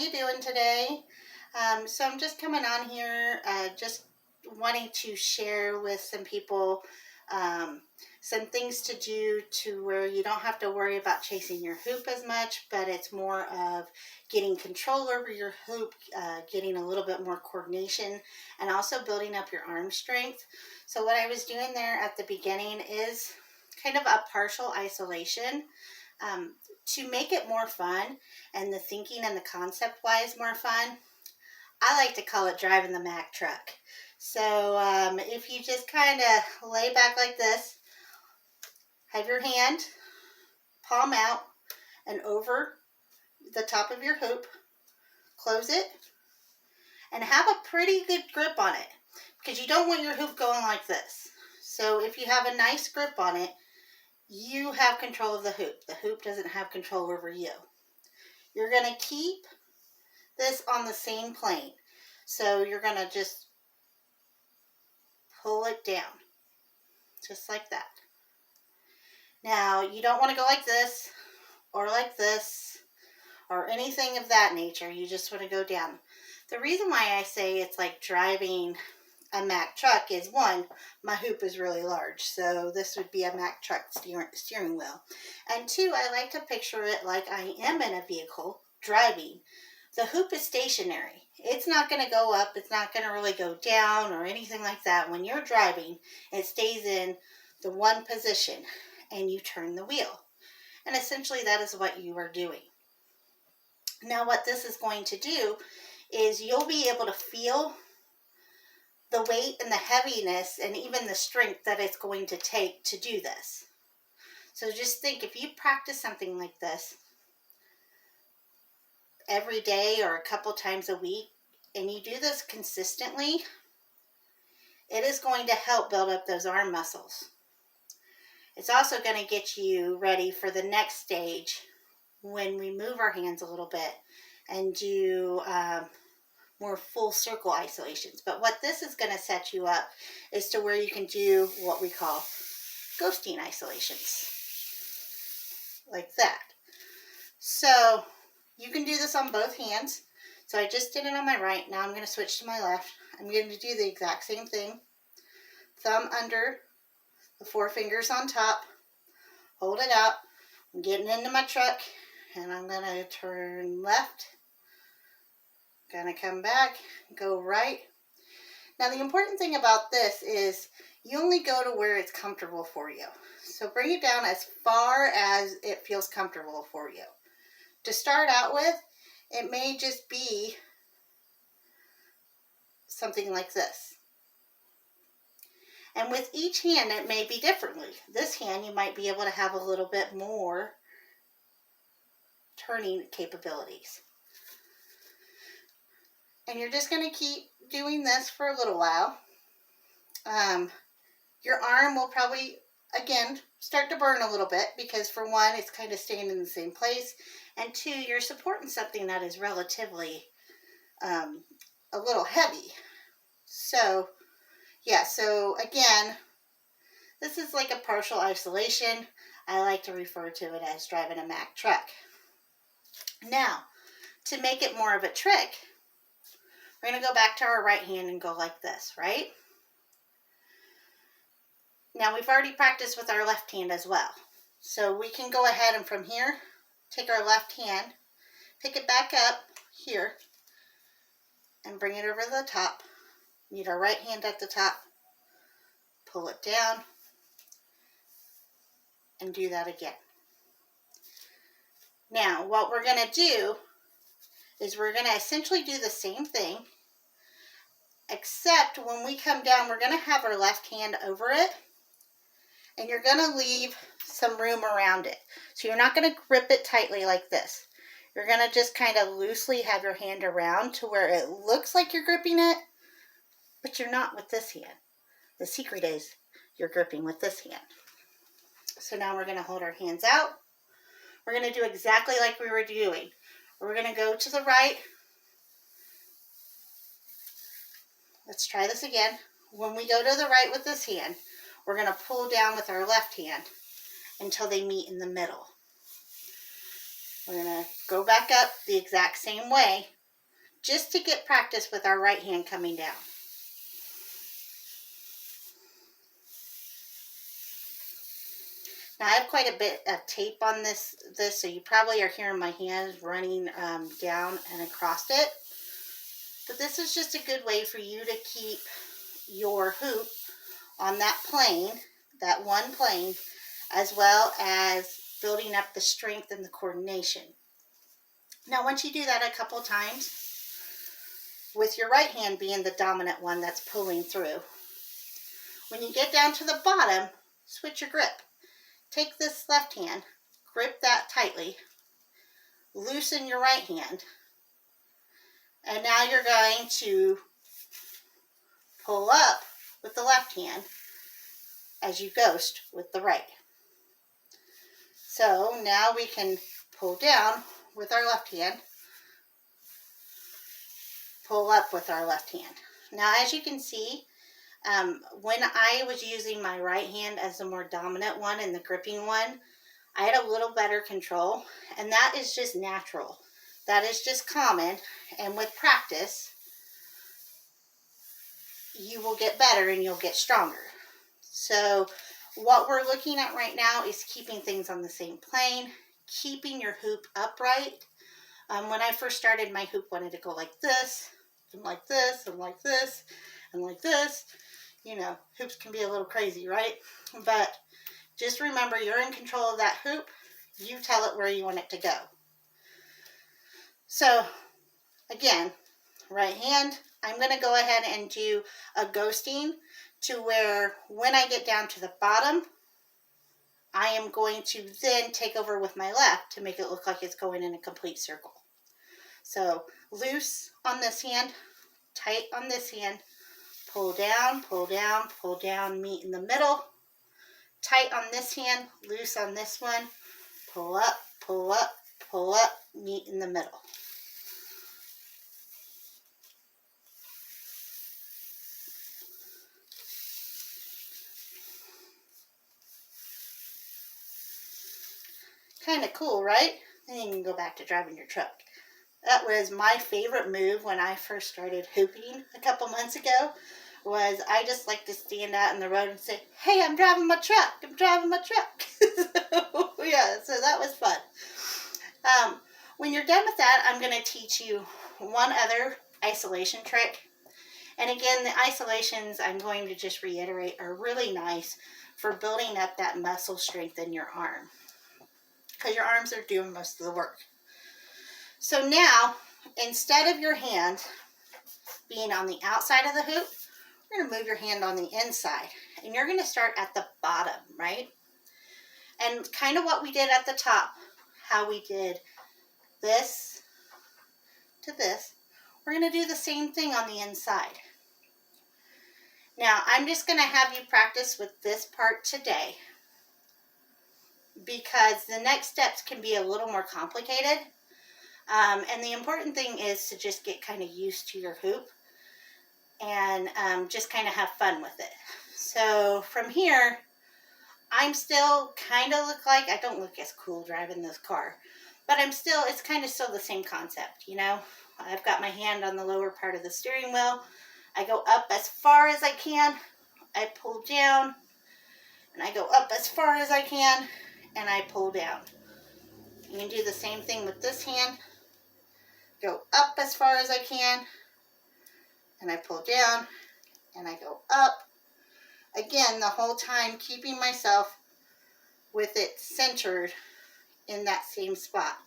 you doing today? So I'm just coming on here, just wanting to share with some people um, some things to do to where you don't have to worry about chasing your hoop as much, but it's more of getting control over your hoop, getting a little bit more coordination, and also building up your arm strength. So what I was doing there at the beginning is kind of a partial isolation. Um, to make it more fun and the thinking and the concept wise more fun, I like to call it driving the Mack truck. So if you just kind of lay back like this, have your hand palm out and over the top of your hoop, close it, and have a pretty good grip on it because you don't want your hoop going like this. So if you have a nice grip on it, you have control of the hoop. The hoop doesn't have control over you. You're going to keep this on the same plane. So you're going to just pull it down, just like that. Now, you don't want to go like this or anything of that nature. You just want to go down. The reason why I say it's like driving a Mack truck is, one, my hoop is really large, so this would be a Mack truck steering wheel. And two, I like to picture it like I am in a vehicle driving. The hoop is stationary. It's not going to go up. It's not going to really go down or anything like that. When you're driving, it stays in the one position and you turn the wheel. And essentially that is what you are doing. Now what this is going to do is you'll be able to feel the weight and the heaviness and even the strength that it's going to take to do this. So just think, if you practice something like this every day or a couple times a week, and you do this consistently, it is going to help build up those arm muscles. It's also going to get you ready for the next stage when we move our hands a little bit and do more full circle isolations. But what this is going to set you up is to where you can do what we call ghosting isolations, like that. So you can do this on both hands. So I just did it on my right. Now I'm going to switch to my left. I'm going to do the exact same thing. Thumb under, the four fingers on top. Hold it out. I'm getting into my truck, and I'm going to turn left. Going to come back, go right. Now the important thing about this is you only go to where it's comfortable for you. So bring it down as far as it feels comfortable for you. To start out with, it may just be something like this. And with each hand, it may be differently. This hand, you might be able to have a little bit more turning capabilities. And you're just going to keep doing this for a little while. Your arm will probably, again, start to burn a little bit because, for one, it's kind of staying in the same place. And two, you're supporting something that is relatively a little heavy. So, yeah, so again, this is like a partial isolation. I like to refer to it as driving a Mack truck. Now, to make it more of a trick, we're going to go back to our right hand and go like this, right? Now, we've already practiced with our left hand as well. So we can go ahead and from here, take our left hand, pick it back up here, and bring it over the top. Meet our right hand at the top, pull it down, and do that again. Now, what we're going to do is we're going to essentially do the same thing, except when we come down, we're going to have our left hand over it, and you're going to leave some room around it. So you're not going to grip it tightly like this. You're going to just kind of loosely have your hand around to where it looks like you're gripping it, but you're not with this hand. The secret is you're gripping with this hand. So now we're going to hold our hands out. We're going to do exactly like we were doing. We're going to go to the right. Let's try this again. When we go to the right with this hand, we're going to pull down with our left hand until they meet in the middle. We're going to go back up the exact same way, just to get practice with our right hand coming down. Now I have quite a bit of tape on this, so you probably are hearing my hands running down and across it. But this is just a good way for you to keep your hoop on that plane, that one plane, as well as building up the strength and the coordination. Now once you do that a couple times, with your right hand being the dominant one that's pulling through, when you get down to the bottom, switch your grip. Take this left hand, grip that tightly, loosen your right hand, and now you're going to pull up with the left hand as you ghost with the right. So now we can pull down with our left hand, pull up with our left hand. Now as you can see, when I was using my right hand as the more dominant one and the gripping one, I had a little better control, and that is just natural. That is just common, and with practice, you will get better and you'll get stronger. So what we're looking at right now is keeping things on the same plane, keeping your hoop upright. When I first started, my hoop wanted to go like this, and like this, and like this, and like this. You know, hoops can be a little crazy, right? But just remember, you're in control of that hoop. You tell it where you want it to go. So, again, right hand, I'm going to go ahead and do a ghosting to where when I get down to the bottom, I am going to then take over with my left to make it look like it's going in a complete circle. So, loose on this hand, tight on this hand, pull down, pull down, pull down, meet in the middle. Tight on this hand, loose on this one. Pull up, pull up, pull up, meet in the middle. Kind of cool, right? Then you can go back to driving your truck. That was my favorite move when I first started hooping a couple months ago. Was I just like to stand out in the road and say, "Hey, I'm driving my truck. I'm driving my truck." So that was fun. When you're done with that, I'm going to teach you one other isolation trick. And again, the isolations, I'm going to just reiterate, are really nice for building up that muscle strength in your arm, because your arms are doing most of the work. So now, instead of your hand being on the outside of the hoop, you're going to move your hand on the inside. And you're going to start at the bottom, right? And kind of what we did at the top, how we did this to this, we're going to do the same thing on the inside. Now, I'm just going to have you practice with this part today, because the next steps can be a little more complicated. And the important thing is to just get kind of used to your hoop and just kind of have fun with it. So from here, I'm still kind of look like, I don't look as cool driving this car, but it's kind of still the same concept, you know. I've got my hand on the lower part of the steering wheel. I go up as far as I can. I pull down, and I go up as far as I can, and I pull down. You can do the same thing with this hand. Go up as far as I can, and I pull down, and I go up. Again, the whole time keeping myself with it centered in that same spot.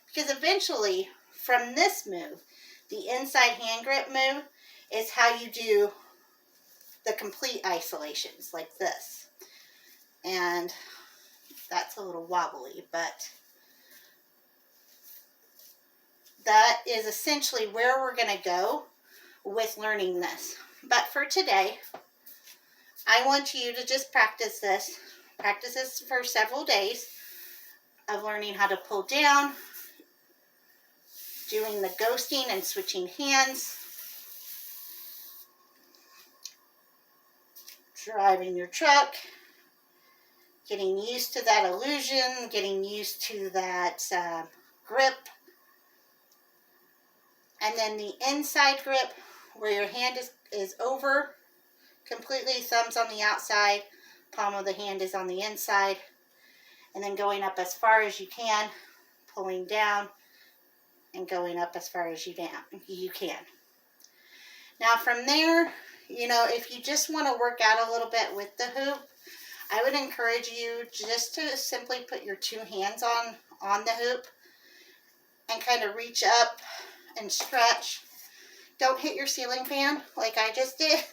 Because eventually, from this move, the inside hand grip move is how you do the complete isolations, like this. And that's a little wobbly, but that is essentially where we're going to go with learning this. But for today, I want you to just practice this. Practice this for several days of learning how to pull down, doing the ghosting and switching hands, driving your truck, getting used to that illusion, getting used to that grip, And then the inside grip, where your hand is over completely, thumbs on the outside, palm of the hand is on the inside. And then going up as far as you can, pulling down, and going up as far as you can. Now from there, if you just want to work out a little bit with the hoop, I would encourage you just to simply put your two hands on the hoop and kind of reach up and stretch. Don't hit your ceiling fan like I just did.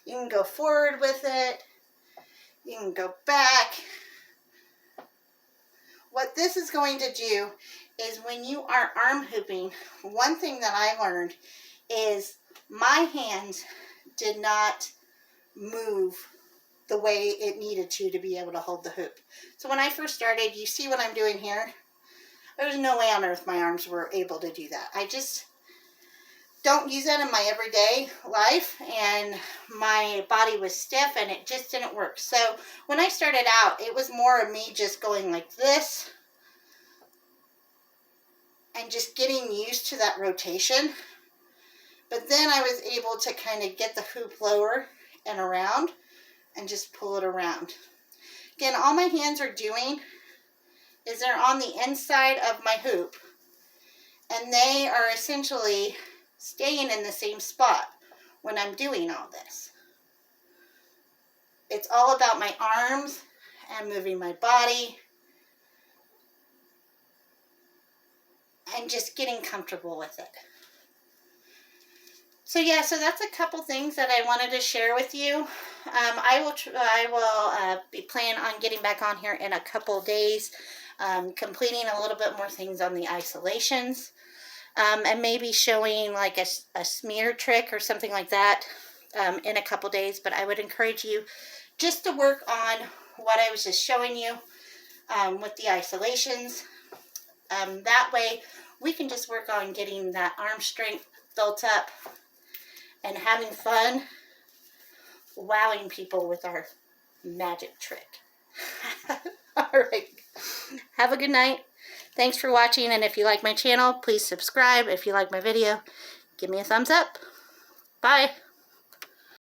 You can go forward with it. You can go back. What this is going to do is when you are arm hooping, one thing that I learned is my hands did not move the way it needed to be able to hold the hoop. So when I first started, you see what I'm doing here? There's no way on earth my arms were able to do that. I just don't use that in my everyday life, and my body was stiff and it just didn't work. So when I started out, it was more of me just going like this and just getting used to that rotation. But then I was able to kind of get the hoop lower and around and just pull it around. Again, all my hands are doing is they're on the inside of my hoop, and they are essentially staying in the same spot when I'm doing all this. It's all about my arms and moving my body and just getting comfortable with it. So yeah, so that's a couple things that I wanted to share with you. I will be planning on getting back on here in a couple days, completing a little bit more things on the isolations, and maybe showing like a smear trick or something like that in a couple days. But I would encourage you just to work on what I was just showing you with the isolations. That way we can just work on getting that arm strength built up and having fun wowing people with our magic trick. All right. Have a good night. Thanks for watching, and if you like my channel, please subscribe. If you like my video, give me a thumbs up. Bye.